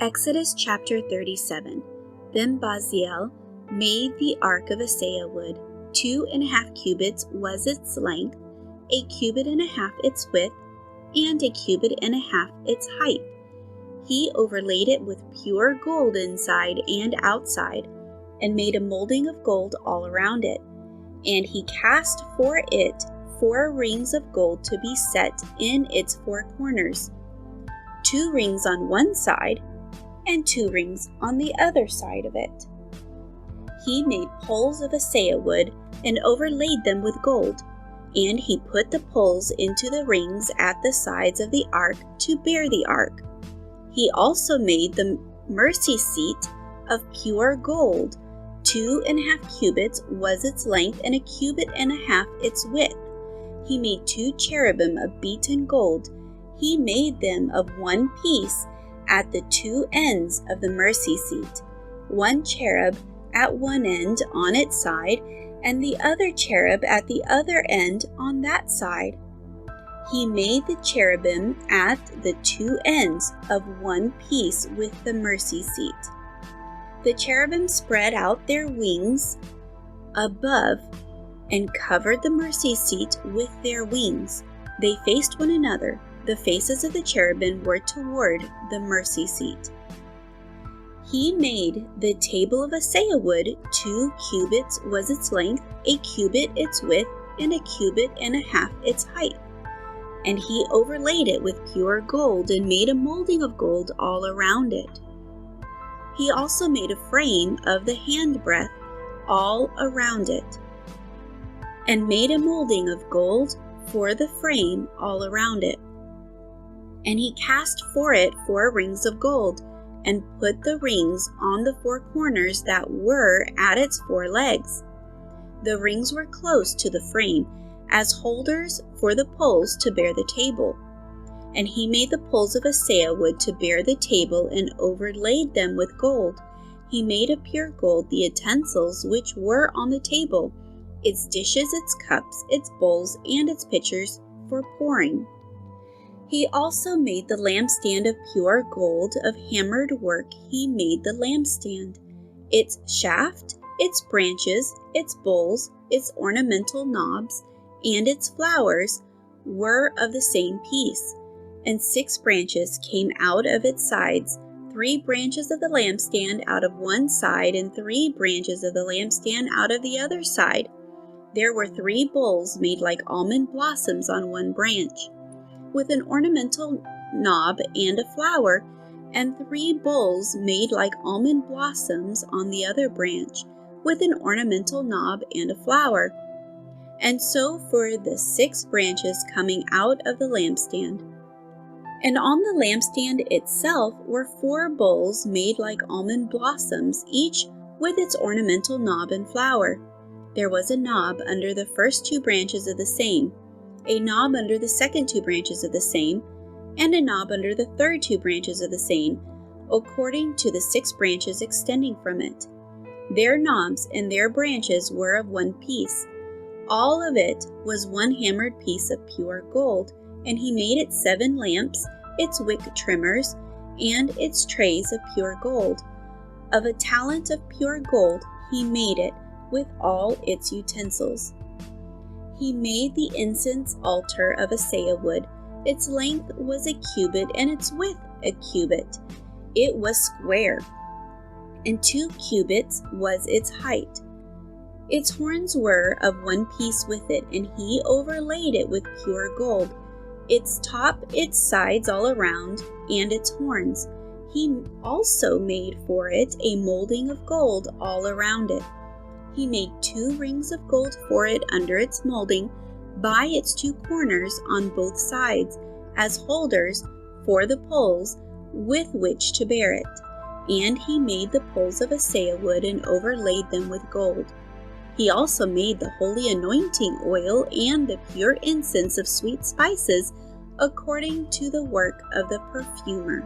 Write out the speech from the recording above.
Exodus chapter 37. Then Baziel made the ark of acacia wood. 2.5 cubits was its length, 1.5 cubits its width, and 1.5 cubits its height. He overlaid it with pure gold inside and outside, and made a molding of gold all around it. And he cast for it 4 rings of gold to be set in its 4 corners, 2 rings on one side, and 2 rings on the other side of it. He made poles of acacia wood and overlaid them with gold, and he put the poles into the rings at the sides of the ark to bear the ark. He also made the mercy seat of pure gold. 2.5 cubits was its length, and 1.5 cubits its width. He made 2 cherubim of beaten gold. He made them of one piece at the 2 ends of the mercy seat, 1 cherub at one end on its side, and the other cherub at the other end on that side. He made the cherubim at the 2 ends of one piece with the mercy seat. The cherubim spread out their wings above and covered the mercy seat with their wings. They faced one another. The faces of the cherubim were toward the mercy seat. He made the table of acacia wood. 2 cubits was its length, 1 cubit its width, and 1.5 cubits its height. And he overlaid it with pure gold and made a molding of gold all around it. He also made a frame of the handbreadth all around it, and made a molding of gold for the frame all around it. And he cast for it 4 rings of gold, and put the rings on the 4 corners that were at its 4 legs. The rings were close to the frame, as holders for the poles to bear the table. And he made the poles of acacia wood to bear the table, and overlaid them with gold. He made of pure gold the utensils which were on the table, its dishes, its cups, its bowls, and its pitchers for pouring. He also made the lampstand of pure gold. Of hammered work he made the lampstand. Its shaft, its branches, its bowls, its ornamental knobs, and its flowers were of the same piece. And 6 branches came out of its sides, 3 branches of the lampstand out of one side, and 3 branches of the lampstand out of the other side. There were 3 bowls made like almond blossoms on one branch, with an ornamental knob and a flower, and 3 bowls made like almond blossoms on the other branch, with an ornamental knob and a flower. And so for the 6 branches coming out of the lampstand. And on the lampstand itself were 4 bowls made like almond blossoms, each with its ornamental knob and flower. There was a knob under the first 2 branches of the same, a knob under the second 2 branches of the same, and a knob under the third 2 branches of the same, according to the 6 branches extending from it. Their knobs and their branches were of one piece. All of it was one hammered piece of pure gold, and he made it 7 lamps, its wick trimmers, and its trays of pure gold. Of a talent of pure gold he made it, with all its utensils. He made the incense altar of acacia wood. Its length was 1 cubit, and its width 1 cubit. It was square, and 2 cubits was its height. Its horns were of one piece with it, and he overlaid it with pure gold, its top, its sides all around, and its horns. He also made for it a molding of gold all around it. He made 2 rings of gold for it under its molding, by its 2 corners on both sides, as holders for the poles with which to bear it. And he made the poles of acacia wood and overlaid them with gold. He also made the holy anointing oil and the pure incense of sweet spices, according to the work of the perfumer.